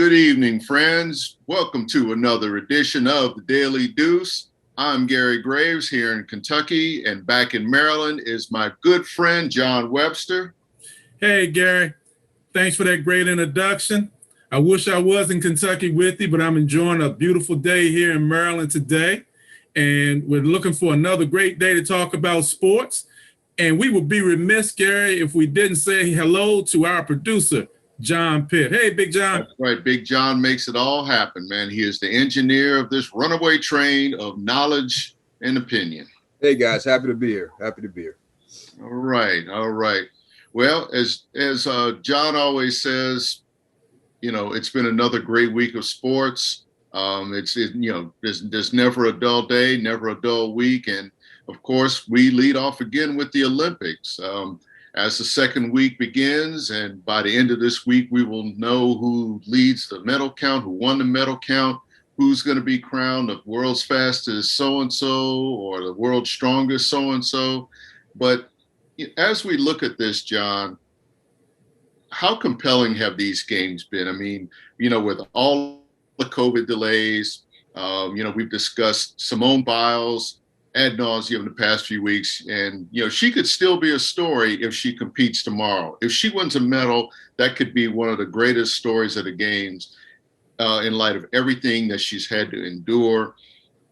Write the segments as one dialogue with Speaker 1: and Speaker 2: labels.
Speaker 1: Good evening, friends. Welcome to another edition of the Daily Deuce. I'm Gary Graves here in Kentucky, and back in Maryland is my good friend, John Webster.
Speaker 2: Hey, Gary. Thanks for that great introduction. I wish I was in Kentucky with you, but I'm enjoying a beautiful day here in Maryland today. And we're looking for another great day to talk about sports. And we would be remiss, Gary, if we didn't say hello to our producer, John Pitt. Hey, Big John.
Speaker 1: That's right. Big John makes it all happen, man. He is the engineer of this runaway train of knowledge and opinion.
Speaker 3: Hey, guys. Happy to be here.
Speaker 1: All right. Well, as John always says, you know, it's been another great week of sports. There's never a dull day, never a dull week. And, of course, we lead off again with the Olympics. As the second week begins, and by the end of this week, we will know who leads the medal count, who won the medal count, who's going to be crowned the world's fastest so-and-so or the world's strongest so-and-so. But as we look at this, John, how compelling have these games been? I mean, you know, with all the COVID delays, we've discussed Simone Biles ad nauseum the past few weeks, and she could still be a story if she competes tomorrow. If she wins a medal, that could be one of the greatest stories of the games in light of everything that she's had to endure.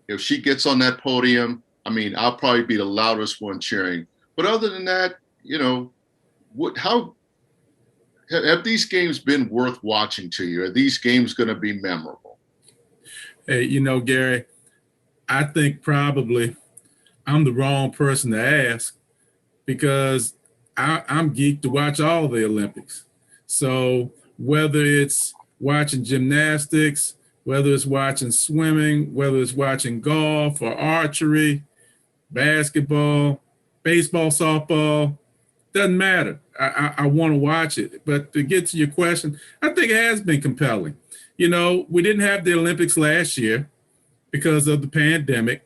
Speaker 1: If she gets on that podium, I mean, I'll probably be the loudest one cheering. But other than that, how have these games been worth watching to you? Are these games going to be memorable?
Speaker 2: Hey, Gary, I think probably I'm the wrong person to ask because I'm geeked to watch all the Olympics. So whether it's watching gymnastics, whether it's watching swimming, whether it's watching golf or archery, basketball, baseball, softball, doesn't matter. I want to watch it. But to get to your question, I think it has been compelling. We didn't have the Olympics last year because of the pandemic.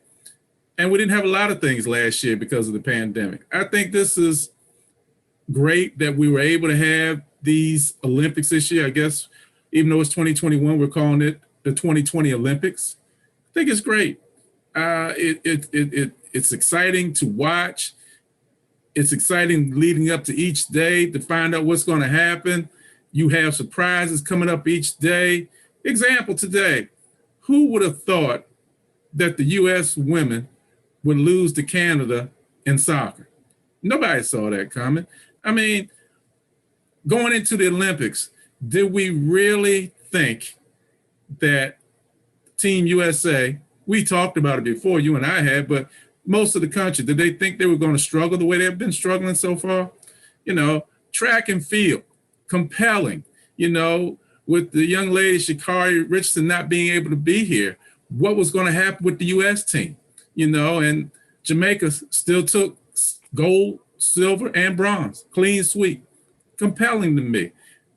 Speaker 2: And we didn't have a lot of things last year because of the pandemic. I think this is great that we were able to have these Olympics this year. I guess even though it's 2021, we're calling it the 2020 Olympics. I think it's great. It's exciting to watch. It's exciting leading up to each day to find out what's going to happen. You have surprises coming up each day. Example today, who would have thought that the U.S. women would lose to Canada in soccer? Nobody saw that coming. I mean, going into the Olympics, did we really think that Team USA, we talked about it before, you and I had, but most of the country, did they think they were going to struggle the way they've been struggling so far? Track and field, compelling, with the young lady, Sha'Carri Richardson, not being able to be here. What was going to happen with the U.S. team? And Jamaica still took gold, silver, and bronze. Clean sweep. Compelling to me.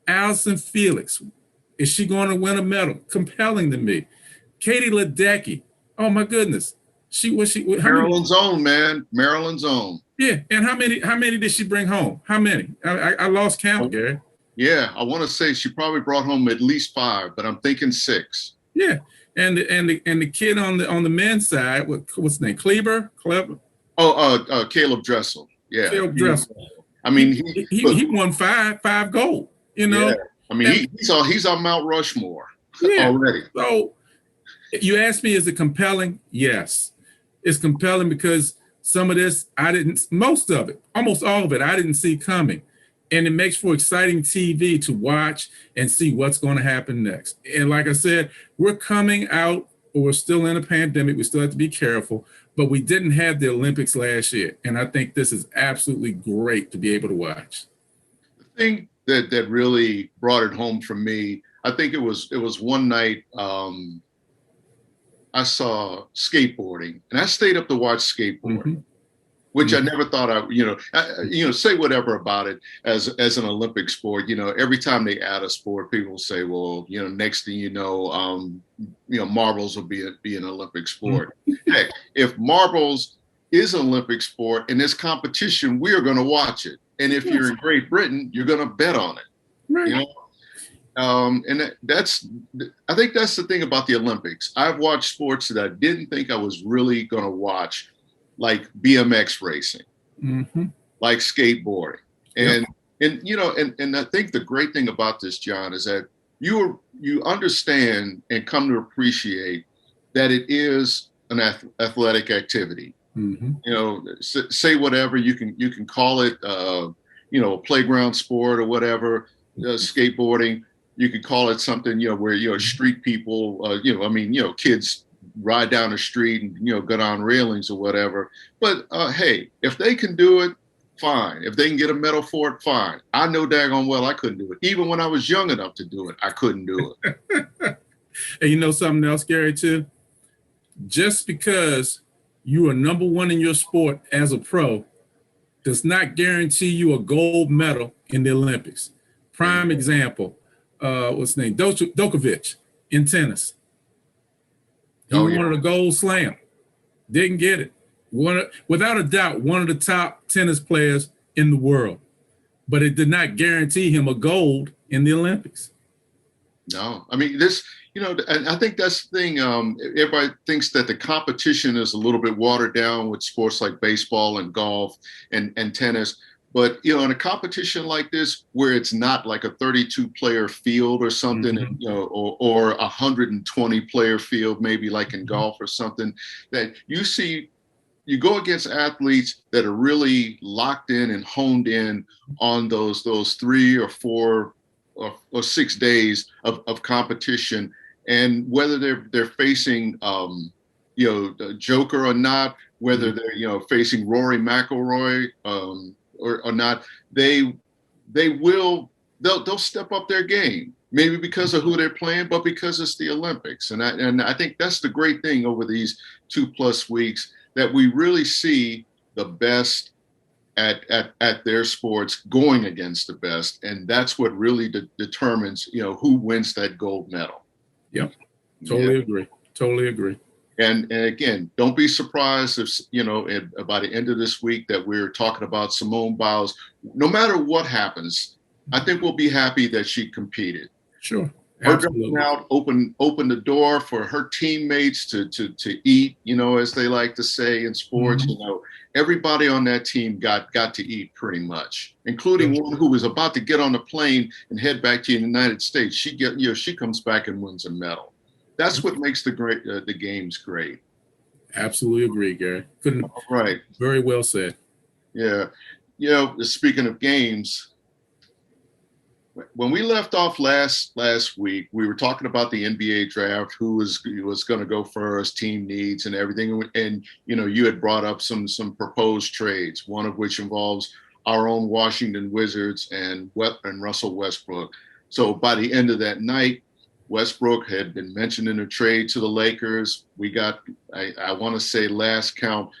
Speaker 2: Allison Felix, is she going to win a medal? Compelling to me. Katie Ledecky, oh my goodness.
Speaker 1: Maryland's own, man. Maryland's own.
Speaker 2: Yeah, and how many did she bring home? How many? I lost count, Gary.
Speaker 1: Yeah, I want to say she probably brought home at least 5, but I'm thinking 6.
Speaker 2: Yeah. And the kid on the men's side, what's his name? Clever?
Speaker 1: Caleb Dressel. Yeah.
Speaker 2: Caleb Dressel.
Speaker 1: I mean,
Speaker 2: he won five gold.
Speaker 1: Yeah. I mean, he's on Mount Rushmore already.
Speaker 2: So you asked me, is it compelling? Yes, it's compelling because some of this most of it, almost all of it, I didn't see coming. And it makes for exciting TV to watch and see what's going to happen next. And like I said, we're coming out, or we're still in a pandemic. We still have to be careful, but we didn't have the Olympics last year. And I think this is absolutely great to be able to watch.
Speaker 1: The thing that really brought it home for me, I think it was one night I saw skateboarding, and I stayed up to watch skateboarding. Mm-hmm. Which I never thought say whatever about it as an Olympic sport. Every time they add a sport, people say, well, next thing marbles will be an Olympic sport. Heck, if marbles is an Olympic sport and there's competition, we are going to watch it. And if you're in Great Britain, you're going to bet on it.
Speaker 2: Right.
Speaker 1: I think that's the thing about the Olympics. I've watched sports that I didn't think I was really going to watch, like BMX racing,
Speaker 2: Mm-hmm.
Speaker 1: like skateboarding.
Speaker 2: Yep.
Speaker 1: And I think the great thing about this, John, is that you understand and come to appreciate that it is an athletic activity.
Speaker 2: Mm-hmm.
Speaker 1: Say whatever you can call it, a playground sport or whatever, skateboarding. You could call it something, where street people, kids ride down the street and go down railings or whatever. But hey, if they can do it, fine. If they can get a medal for it, fine. I know daggone well I couldn't do it. Even when I was young enough to do it, I couldn't do it.
Speaker 2: And you know something else, Gary, too? Just because you are number one in your sport as a pro does not guarantee you a gold medal in the Olympics. Prime example, what's his name? Djokovic in tennis. He wanted a gold slam. Didn't get it. Without a doubt, one of the top tennis players in the world. But it did not guarantee him a gold in the Olympics.
Speaker 1: No, I mean, and I think that's the thing. Everybody thinks that the competition is a little bit watered down with sports like baseball and golf and tennis. But, in a competition like this, where it's not like a 32-player field or something,
Speaker 2: Mm-hmm.
Speaker 1: or a 120-player field, maybe like in golf or something, that you go against athletes that are really locked in and honed in on those 3 or 4 or 6 days of competition, and whether they're facing Joker or not, whether they're facing Rory McIlroy or not, they'll step up their game. Maybe because of who they're playing, but because it's the Olympics. And I think that's the great thing over these 2+ weeks, that we really see the best at their sports going against the best. And that's what really determines, who wins that gold medal.
Speaker 2: Yep. Totally agree. Totally agree.
Speaker 1: And again, don't be surprised if, by the end of this week that we're talking about Simone Biles. No matter what happens, I think we'll be happy that she competed.
Speaker 2: Sure.
Speaker 1: Her going out open the door for her teammates to eat, as they like to say in sports.
Speaker 2: Mm-hmm.
Speaker 1: Everybody on that team got to eat pretty much, including one who was about to get on the plane and head back to the United States. She comes back and wins a medal. That's what makes the games great.
Speaker 2: Absolutely agree, Gary.
Speaker 1: Right.
Speaker 2: Very well said.
Speaker 1: Yeah. Speaking of games, when we left off last week, we were talking about the NBA draft, who was going to go first, team needs and everything. And, you had brought up some proposed trades, one of which involves our own Washington Wizards and Russell Westbrook. So by the end of that night, Westbrook had been mentioned in a trade to the Lakers. We got, I want to say last count,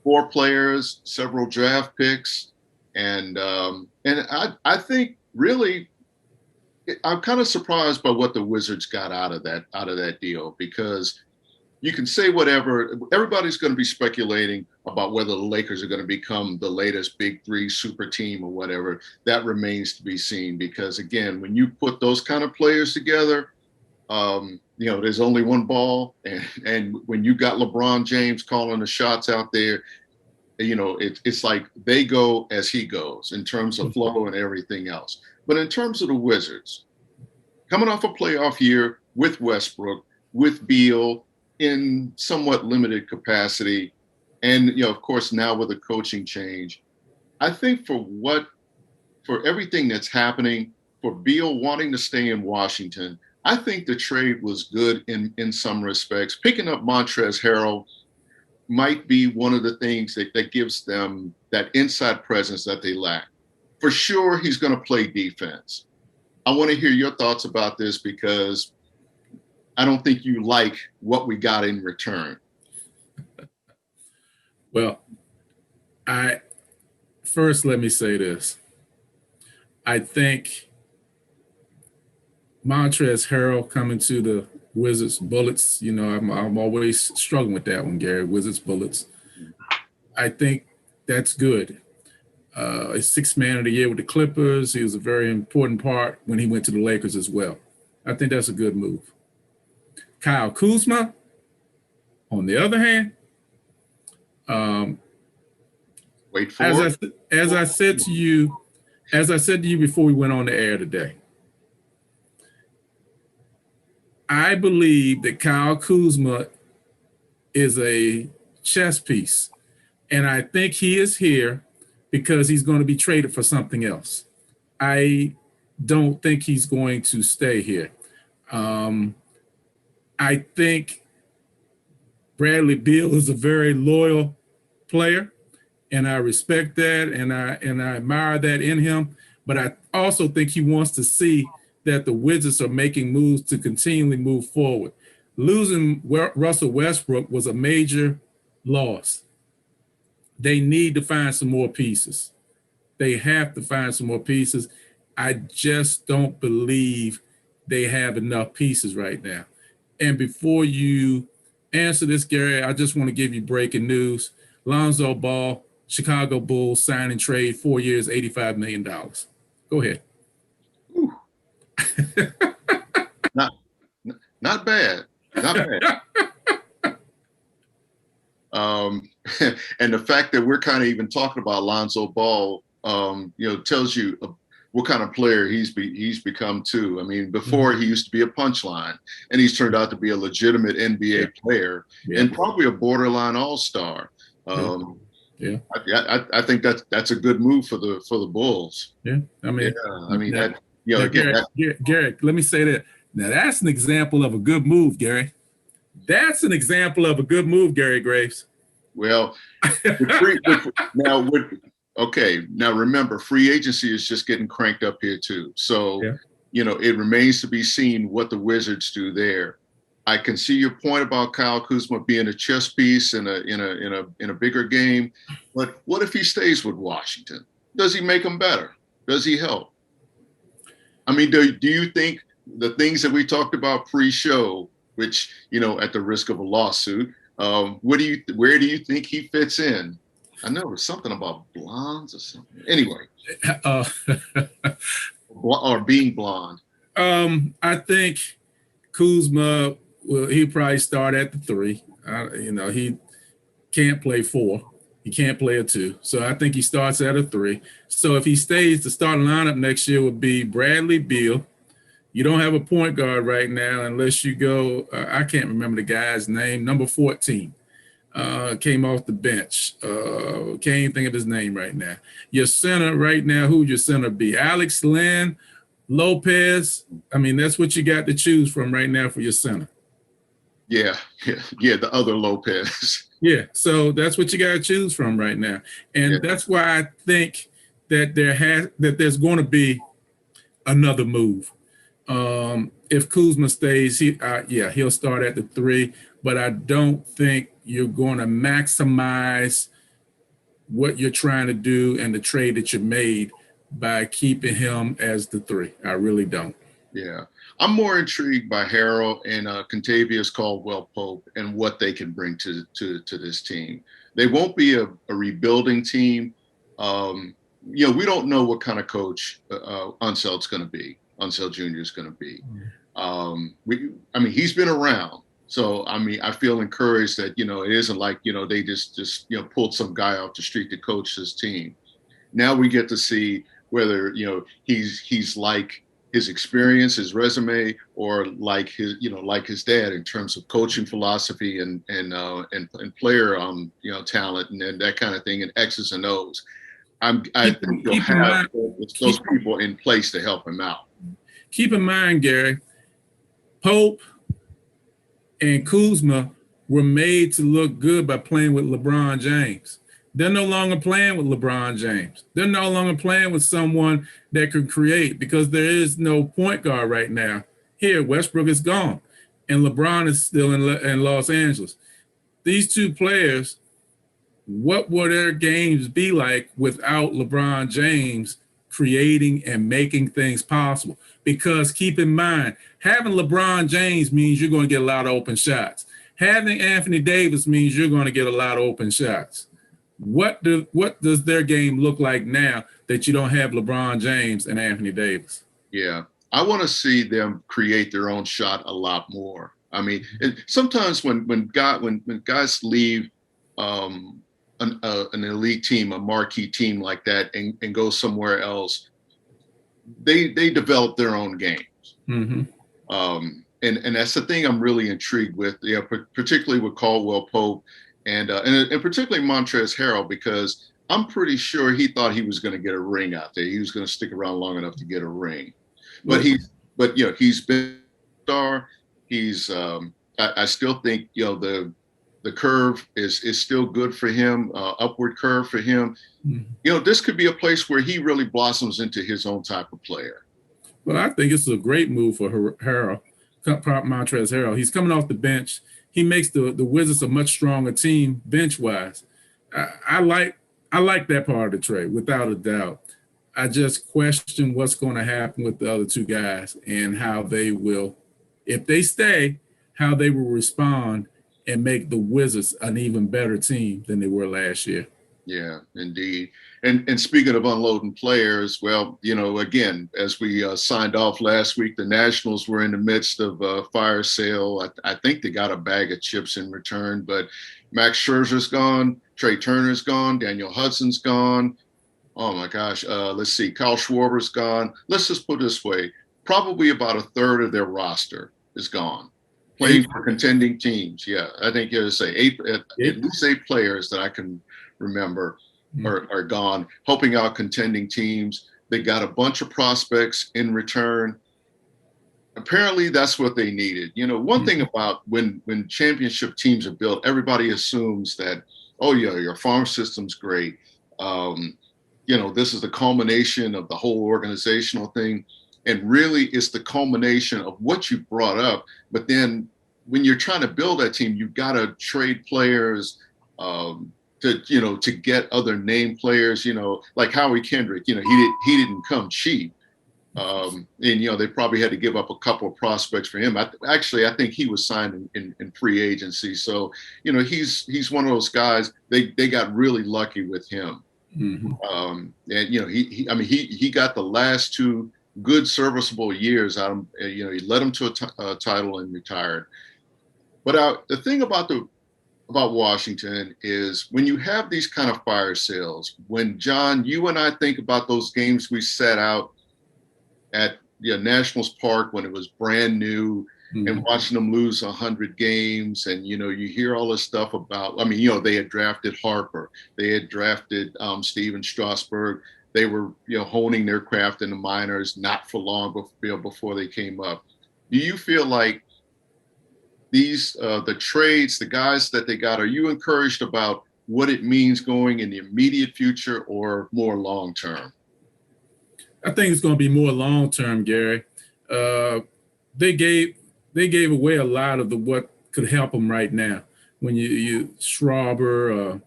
Speaker 1: 4 players, several draft picks. And I think really, I'm kind of surprised by what the Wizards got out of that deal, because you can say whatever. Everybody's going to be speculating about whether the Lakers are going to become the latest big 3 super team or whatever. That remains to be seen, because again, when you put those kind of players together, there's only one ball, and when you got LeBron James calling the shots out there, it's like they go as he goes in terms of flow and everything else. But in terms of the Wizards, coming off a playoff year with Westbrook, with Beal in somewhat limited capacity, and of course now with a coaching change, I think for everything that's happening, for Beal wanting to stay in Washington, I think the trade was good in some respects. Picking up Montrezl Harrell might be one of the things that gives them that inside presence that they lack. For sure, he's going to play defense. I want to hear your thoughts about this, because I don't think you like what we got in return.
Speaker 2: Well, let me say this. I think Montrezl Harrell coming to the Wizards Bullets, I'm always struggling with that one, Gary. Wizards Bullets. I think that's good. A 6th man of the year with the Clippers. He was a very important part when he went to the Lakers as well. I think that's a good move. Kyle Kuzma, on the other hand,
Speaker 1: Wait for
Speaker 2: as I said to you before we went on the air today, I believe that Kyle Kuzma is a chess piece, and I think he is here because he's going to be traded for something else. I don't think he's going to stay here. I think Bradley Beal is a very loyal player, and I respect that, and I admire that in him. But I also think he wants to see that the Wizards are making moves to continually move forward. Losing Russell Westbrook was a major loss. They need to find some more pieces. They have to find some more pieces. I just don't believe they have enough pieces right now. And before you answer this, Gary, I just want to give you breaking news. Lonzo Ball, Chicago Bulls, sign and trade, 4 years, $85 million. Go ahead.
Speaker 1: Not bad. Not bad. And the fact that we're kind of even talking about Lonzo Ball, tells you what kind of player he's become too. I mean, before he used to be a punchline, and he's turned out to be a legitimate NBA player and probably a borderline all-star. I think that's a good move for the Bulls.
Speaker 2: Yeah, Garrett, let me say that. Now that's an example of a good move, Gary. That's an example of a good move, Gary Graves.
Speaker 1: Well, now remember, free agency is just getting cranked up here too. So, it remains to be seen what the Wizards do there. I can see your point about Kyle Kuzma being a chess piece in a bigger game, but what if he stays with Washington? Does he make them better? Does he help? I mean, do you think the things that we talked about pre-show, which, at the risk of a lawsuit, where do you think he fits in? I know there's something about blondes or something. Anyway, or being blonde.
Speaker 2: I think Kuzma, he'll probably start at the 3. He can't play 4. He can't play a 2. So I think he starts at a 3. So if he stays, the starting lineup next year would be Bradley Beal. You don't have a point guard right now unless you go, I can't remember the guy's name, number 14. Came off the bench. Can't even think of his name right now. Your center right now, who would your center be? Alex Len, Lopez. I mean, that's what you got to choose from right now for your center.
Speaker 1: Yeah, the other Lopez.
Speaker 2: Yeah, so that's what you got to choose from right now. And that's why I think that there's going to be another move. If Kuzma stays, he'll start at the 3, but I don't think you're going to maximize what you're trying to do and the trade that you made by keeping him as the 3. I really don't.
Speaker 1: Yeah. I'm more intrigued by Harrell and Kentavious Caldwell-Pope and what they can bring to this team. They won't be a rebuilding team. We don't know what kind of coach Unsel's going to be. Unseld Jr. is going to be. He's been around. So, I feel encouraged that, it isn't like, they just pulled some guy off the street to coach this team. Now we get to see whether, he's like his experience, his resume, or like his dad in terms of coaching philosophy and player, talent and that kind of thing, and X's and O's. I think he'll have those people in place to help him out.
Speaker 2: Keep in mind, Gary, Pope and Kuzma were made to look good by playing with LeBron James. They're no longer playing with LeBron James. They're no longer playing with someone that could create because there is no point guard right now. Here, Westbrook is gone, and LeBron is still in Los Angeles. These two players, what would their games be like without LeBron James creating and making things possible? Because keep in mind, having LeBron James means you're going to get a lot of open shots. Having Anthony Davis means you're going to get a lot of open shots. What does their game look like now that you don't have LeBron James and Anthony Davis?
Speaker 1: Yeah. I want to see them create their own shot a lot more. I mean, sometimes when guys leave an elite team, a marquee team like that, and go somewhere else, they develop their own games.
Speaker 2: Mm-hmm.
Speaker 1: And that's the thing I'm really intrigued with, particularly with Caldwell Pope and particularly Montrezl Harrell, because I'm pretty sure he thought he was going to get a ring out there. He was going to stick around long enough to get a ring. But he's been a star. He's I still think the curve is still good for him, upward curve for him. Mm-hmm. This could be a place where he really blossoms into his own type of player.
Speaker 2: Well, I think it's a great move for Montrezl Harrell. He's coming off the bench. He makes the Wizards a much stronger team bench wise. I like that part of the trade without a doubt. I just question what's going to happen with the other two guys and how they will, if they stay, how they will respond and make the Wizards an even better team than they were last year.
Speaker 1: Yeah, indeed. And speaking of unloading players, well, again, as we signed off last week, the Nationals were in the midst of a fire sale. I think they got a bag of chips in return, but Max Scherzer's gone, Trey Turner's gone, Daniel Hudson's gone. Oh my gosh. Let's see. Kyle Schwarber's gone. Let's just put it this way. Probably about a third of their roster is gone. Playing for contending teams. Yeah. I think you say at least 8 players that I can remember are gone, helping out contending teams. They got a bunch of prospects in return. Apparently that's what they needed. One thing about when championship teams are built, everybody assumes that, oh yeah, your farm system's great. This is the culmination of the whole organizational thing. And really it's the culmination of what you brought up. But then when you're trying to build that team, you've got to trade players to get other name players, like Howie Kendrick, he didn't come cheap. And they probably had to give up a couple of prospects for him. I think he was signed in free agency. So, he's one of those guys, they got really lucky with him. Mm-hmm. And he got the last 2 good serviceable years out of him. He led him to a title and retired. But the thing about Washington is when you have these kind of fire sales, when John, you and I think about those games we set out at Nationals Park when it was brand new, and watching them lose 100 games, and you hear all this stuff about. They had drafted Harper, they had drafted Steven Strasburg. They were honing their craft in the minors not for long before they came up. Do you feel like these the trades, the guys that they got, are you encouraged about what it means going in the immediate future or more long term?
Speaker 2: I think it's going to be more long term, Gary. They gave away a lot of what could help them right now. When you Schwarber,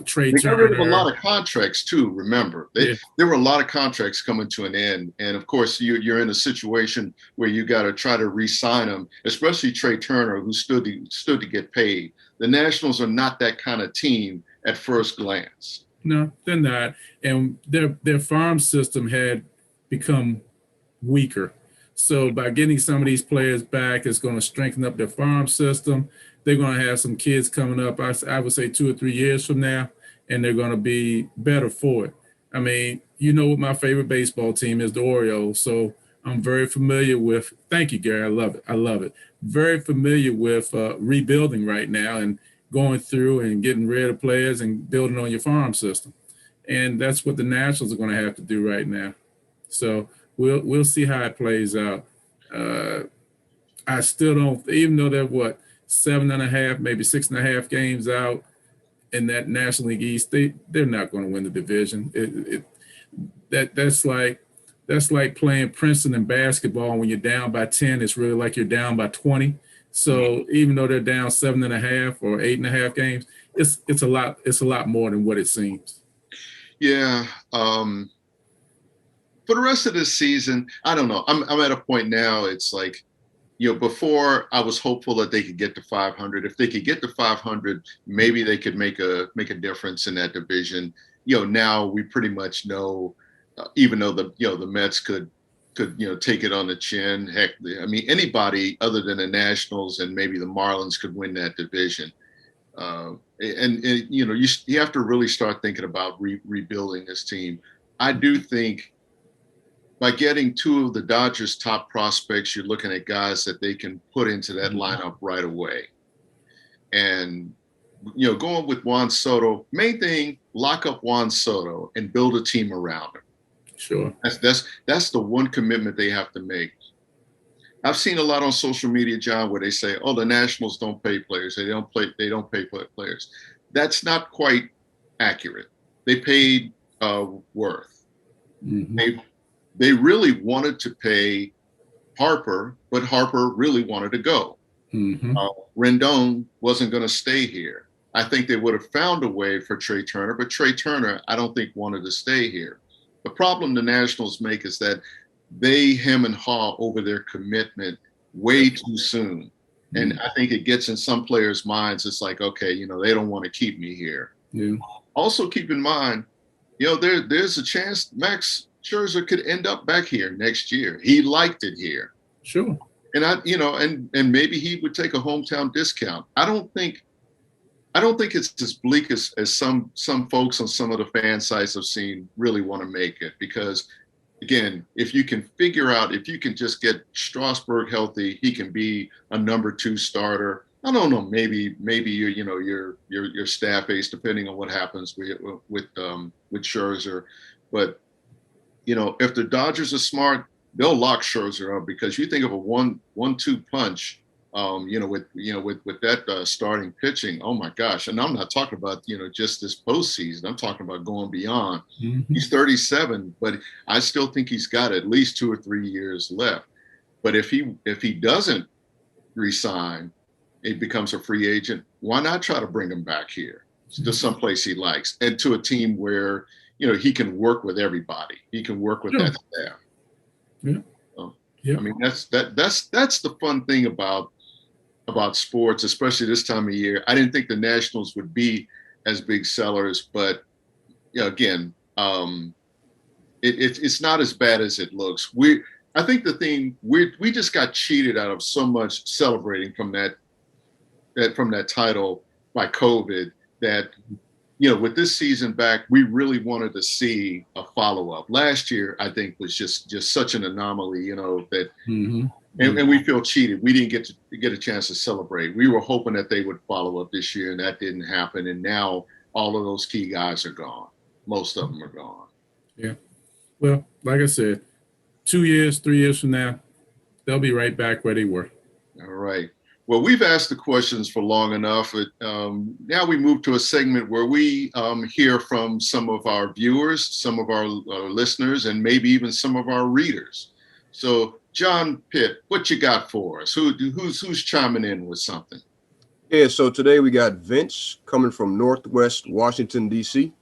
Speaker 2: Trey Turner. They got rid
Speaker 1: of a lot of contracts too. Remember, there were a lot of contracts coming to an end, and of course, you're in a situation where you got to try to re-sign them, especially Trey Turner, who stood to get paid. The Nationals are not that kind of team at first glance.
Speaker 2: No, they're not, and their farm system had become weaker. So by getting some of these players back, it's going to strengthen up their farm system. They're going to have some kids coming up, I would say 2 or 3 years from now, and they're going to be better for it. I mean, what my favorite baseball team is, the Orioles. So I'm very familiar with, thank you, Gary. I love it. Very familiar with rebuilding right now and going through and getting rid of players and building on your farm system. And that's what the Nationals are going to have to do right now. So we'll see how it plays out. I still don't, even though they're 7.5, maybe 6.5 games out in that National League East, they're not going to win the division. That's like playing Princeton in basketball. When you're down by 10, it's really like you're down by 20. So even though they're down 7.5 or 8.5 games, it's a lot more than what it seems.
Speaker 1: Yeah. For the rest of this season, I don't know. I'm at a point now. It's like, before I was hopeful that they could get to 500. If they could get to 500, maybe they could make a difference in that division. Now we pretty much know, even though the Mets could could take it on the chin. Heck, I mean, anybody other than the Nationals and maybe the Marlins could win that division. And you have to really start thinking about rebuilding this team. I do think by getting two of the Dodgers' top prospects, you're looking at guys that they can put into that lineup right away. And going with Juan Soto, main thing, lock up Juan Soto and build a team around him.
Speaker 2: Sure.
Speaker 1: That's the one commitment they have to make. I've seen a lot on social media, John, where they say, "Oh, the Nationals don't pay players. They don't pay players." That's not quite accurate. They paid Worth.
Speaker 2: Mm-hmm.
Speaker 1: They really wanted to pay Harper, but Harper really wanted to go.
Speaker 2: Mm-hmm.
Speaker 1: Rendon wasn't going to stay here. I think they would have found a way for Trey Turner, but Trey Turner, I don't think wanted to stay here. The problem the Nationals make is that they hem and haw over their commitment way too soon. And I think it gets in some players' minds. It's like, okay, they don't want to keep me here.
Speaker 2: Yeah.
Speaker 1: Also keep in mind, there's a chance Max Scherzer could end up back here next year. He liked it here.
Speaker 2: Sure.
Speaker 1: And and maybe he would take a hometown discount. I don't think it's as bleak as some folks on some of the fan sites I've seen really want to make it, because again, if you can just get Strasburg healthy, he can be a number 2 starter. I don't know, maybe your staff ace, depending on what happens with Scherzer. But if the Dodgers are smart, they'll lock Scherzer up, because you think of a 1-2 punch. With that starting pitching, oh my gosh! And I'm not talking about just this postseason. I'm talking about going beyond.
Speaker 2: Mm-hmm.
Speaker 1: He's 37, but I still think he's got at least 2 or 3 years left. But if he doesn't resign, he becomes a free agent. Why not try to bring him back here to someplace he likes, and to a team where he can work with everybody. He can work with that staff.
Speaker 2: Yeah.
Speaker 1: I mean, that's the fun thing about sports, especially this time of year. I didn't think the Nationals would be as big sellers, but again, it's not as bad as it looks. I think the thing we just got cheated out of so much celebrating from that title by COVID, that with this season back, we really wanted to see a follow-up. Last year, I think, was just such an anomaly, that
Speaker 2: mm-hmm.
Speaker 1: And we feel cheated. We didn't get a chance to celebrate. We were hoping that they would follow up this year, and that didn't happen. And now all of those key guys are gone. Most of them are gone.
Speaker 2: Yeah. Well, like I said, 2 years, 3 years from now, they'll be right back where they were.
Speaker 1: All right. Well, we've asked the questions for long enough. Now we move to a segment where we hear from some of our viewers, some of our listeners, and maybe even some of our readers. So, John Pitt, what you got for us? Who's chiming in with something?
Speaker 3: Yeah, so today we got Vince coming from Northwest Washington, D.C.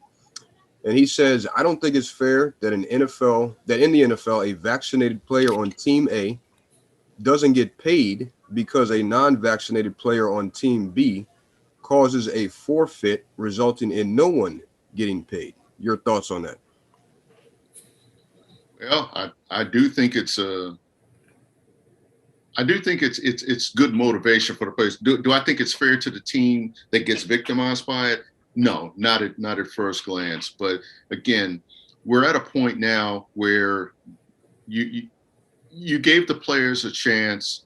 Speaker 3: And he says, I don't think it's fair that in the NFL, a vaccinated player on Team A doesn't get paid because a non-vaccinated player on Team B causes a forfeit, resulting in no one getting paid. Your thoughts on that?
Speaker 1: Well, I do think it's good motivation for the players. Do I think it's fair to the team that gets victimized by it? No, not at first glance. But again, we're at a point now where you gave the players a chance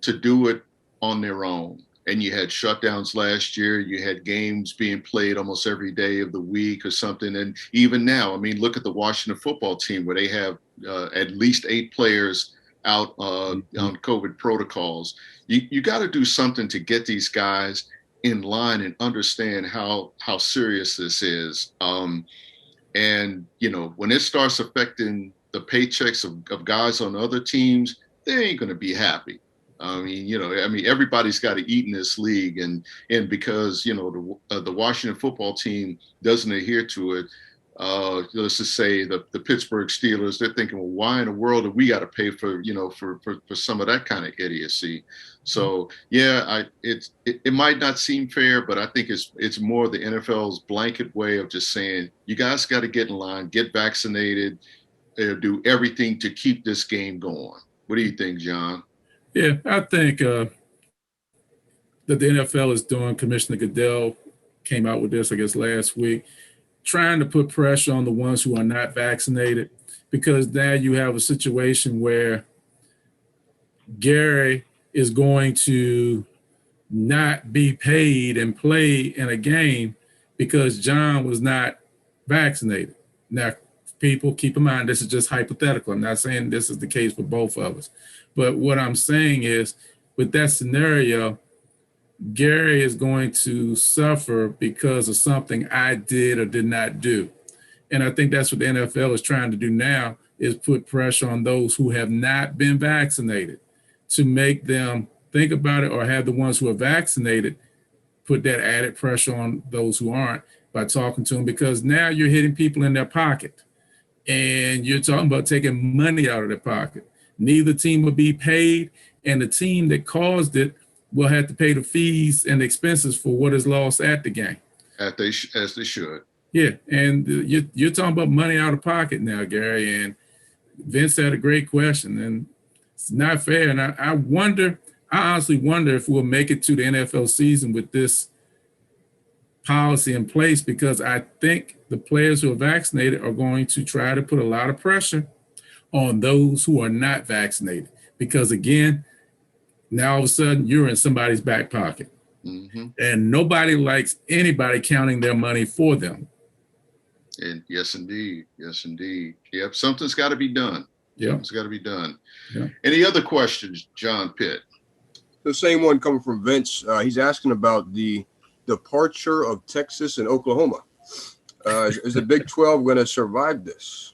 Speaker 1: to do it on their own. And you had shutdowns last year. You had games being played almost every day of the week or something. And even now, I mean, look at the Washington football team, where they have at least 8 players out on COVID protocols. You got to do something to get these guys in line and understand how serious this is. And when it starts affecting the paychecks of guys on other teams, they ain't going to be happy. I mean, everybody's got to eat in this league, and because the Washington football team doesn't adhere to it. Let's just say the Pittsburgh Steelers, they're thinking, well, why in the world do we got to pay for some of that kind of idiocy? So yeah, it might not seem fair, but I think it's more the NFL's blanket way of just saying, you guys got to get in line, get vaccinated. do everything to keep this game going. What do you think, John?
Speaker 2: Yeah, I think that the NFL is doing. Commissioner Goodell came out with this, I guess, last week, trying to put pressure on the ones who are not vaccinated, because now you have a situation where Gary is going to not be paid and play in a game because John was not vaccinated. Now, people, keep in mind, this is just hypothetical. I'm not saying this is the case for both of us. But what I'm saying is, with that scenario, Gary is going to suffer because of something I did or did not do. And I think that's what the NFL is trying to do now, is put pressure on those who have not been vaccinated to make them think about it, or have the ones who are vaccinated put that added pressure on those who aren't by talking to them, because now you're hitting people in their pocket and you're talking about taking money out of their pocket. Neither team will be paid, and the team that caused it will have to pay the fees and expenses for what is lost at the game.
Speaker 1: As they should.
Speaker 2: Yeah, and you're talking about money out of pocket now, Gary. And Vince had a great question, and it's not fair. And I honestly wonder if we'll make it to the NFL season with this policy in place, because I think the players who are vaccinated are going to try to put a lot of pressure on those who are not vaccinated. Because again, now all of a sudden you're in somebody's back pocket.
Speaker 1: Mm-hmm.
Speaker 2: And nobody likes anybody counting their money for them.
Speaker 1: And yes, indeed. Yes, indeed. Yep. Something's got to be done.
Speaker 2: Yeah.
Speaker 1: Something's got to be done.
Speaker 2: Yeah.
Speaker 1: Any other questions, John Pitt?
Speaker 3: The same one coming from Vince. He's asking about the departure of Texas and Oklahoma. Is the Big 12 going to survive this?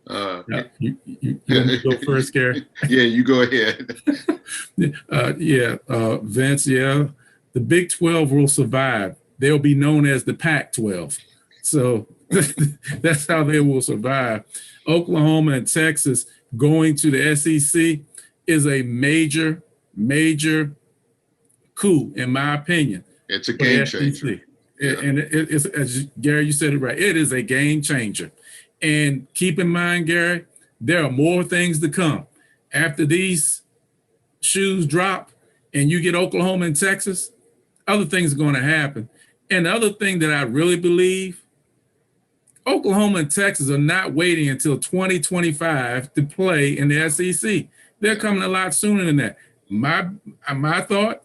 Speaker 2: You want me to go first, Gary?
Speaker 1: Yeah, you go ahead.
Speaker 2: Vince, the Big 12 will survive. They'll be known as the Pac-12. So that's how they will survive. Oklahoma and Texas going to the SEC is a major, major coup, in my opinion.
Speaker 1: It's a game changer.
Speaker 2: Yeah. And it's, as Gary, you said it right, it is a game changer. And keep in mind, Gary, there are more things to come. After these shoes drop and you get Oklahoma and Texas, other things are going to happen. And the other thing that I really believe, Oklahoma and Texas are not waiting until 2025 to play in the SEC. They're coming a lot sooner than that. My thought,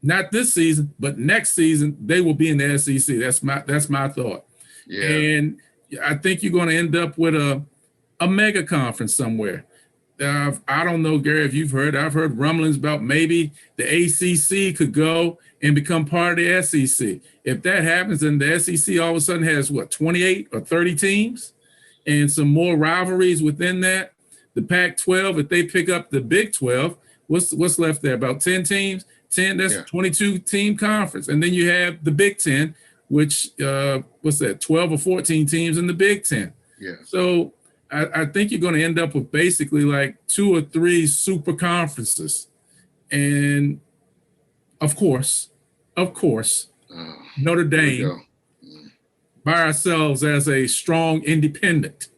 Speaker 2: not this season, but next season, they will be in the SEC. That's my thought.
Speaker 1: Yeah.
Speaker 2: And I think you're going to end up with a mega conference somewhere. I don't know, Gary, if you've heard. I've heard rumblings about maybe the ACC could go and become part of the SEC. If that happens, then the SEC all of a sudden has, 28 or 30 teams and some more rivalries within that. The Pac-12, if they pick up the Big 12, what's left there? About 10 teams? 10, that's 22-team conference. And then you have the Big 10, which, 12 or 14 teams in the Big 10.
Speaker 1: Yeah.
Speaker 2: So I think you're going to end up with basically like 2 or 3 super conferences. And of course, Notre Dame, by ourselves as a strong independent,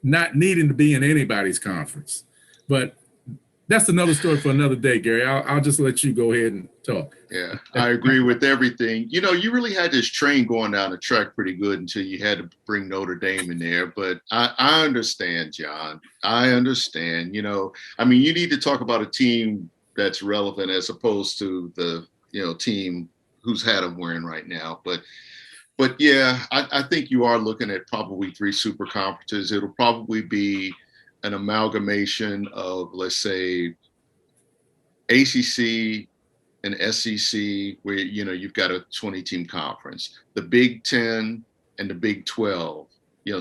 Speaker 2: not needing to be in anybody's conference. But that's another story for another day, Gary. I'll just let you go ahead and talk.
Speaker 1: Yeah, I agree with everything. You really had this train going down the track pretty good until you had to bring Notre Dame in there. But I understand, John. I understand. You need to talk about a team that's relevant as opposed to the, team whose hat I'm wearing right now. But yeah, I think you are looking at probably 3 super conferences. It'll probably be an amalgamation of, let's say, ACC and SEC, where, you've got a 20-team conference, the Big 10 and the Big 12,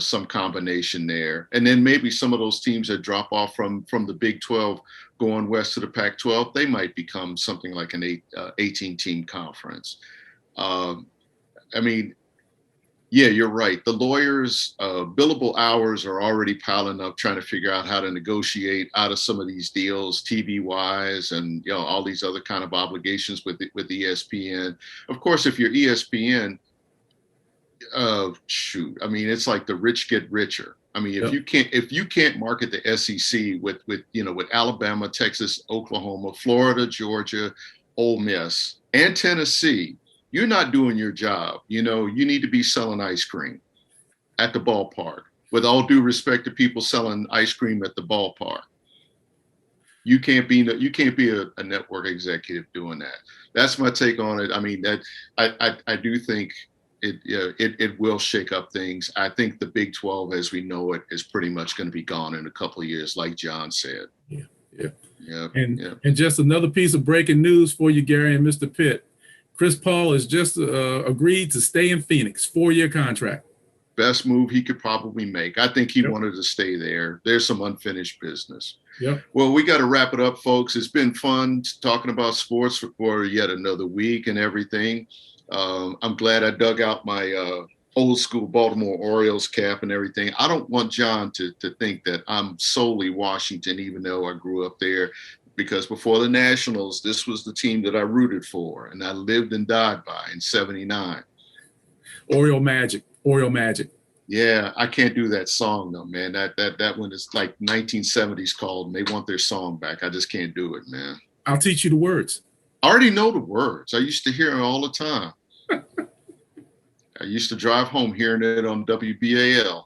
Speaker 1: some combination there. And then maybe some of those teams that drop off from the Big 12 going west to the Pac-12, they might become something like an 18-team conference. Yeah, you're right. The lawyers' billable hours are already piling up, trying to figure out how to negotiate out of some of these deals, TV-wise, and all these other kind of obligations with ESPN. Of course, if you're ESPN, it's like the rich get richer. I mean,
Speaker 2: Yep.
Speaker 1: if you can't market the SEC with Alabama, Texas, Oklahoma, Florida, Georgia, Ole Miss, and Tennessee, you're not doing your job. You need to be selling ice cream at the ballpark. With all due respect to people selling ice cream at the ballpark, you can't be a network executive doing that. That's my take on it. I mean, that I do think it will shake up things. I think the Big 12 as we know it is pretty much going to be gone in a couple of years, like John said.
Speaker 2: Yeah. Yeah.
Speaker 1: Yeah.
Speaker 2: And just another piece of breaking news for you, Gary and Mr. Pitt. Chris Paul has just agreed to stay in Phoenix, 4-year contract.
Speaker 1: Best move he could probably make. I think he wanted to stay there. There's some unfinished business.
Speaker 2: Yep.
Speaker 1: Well, we got to wrap it up, folks. It's been fun talking about sports for yet another week and everything. I'm glad I dug out my old school Baltimore Orioles cap and everything. I don't want John to think that I'm solely Washington, even though I grew up there, because before the Nationals, this was the team that I rooted for and I lived and died by in '79.
Speaker 2: Oriole Magic.
Speaker 1: Yeah, I can't do that song though, man. That one is like 1970s called and they want their song back. I just can't do it, man.
Speaker 2: I'll teach you the words.
Speaker 1: I already know the words. I used to hear them all the time. I used to drive home hearing it on WBAL.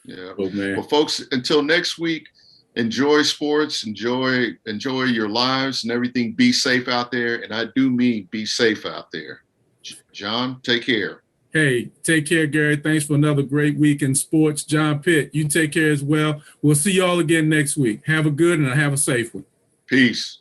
Speaker 1: Yeah.
Speaker 2: Oh, man.
Speaker 1: Well, folks, until next week, enjoy sports, enjoy your lives and everything. Be safe out there. And I do mean be safe out there. John, take care.
Speaker 2: Hey, take care, Gary. Thanks for another great week in sports. John Pitt, you take care as well. We'll see you all again next week. Have a good and have a safe one.
Speaker 1: Peace.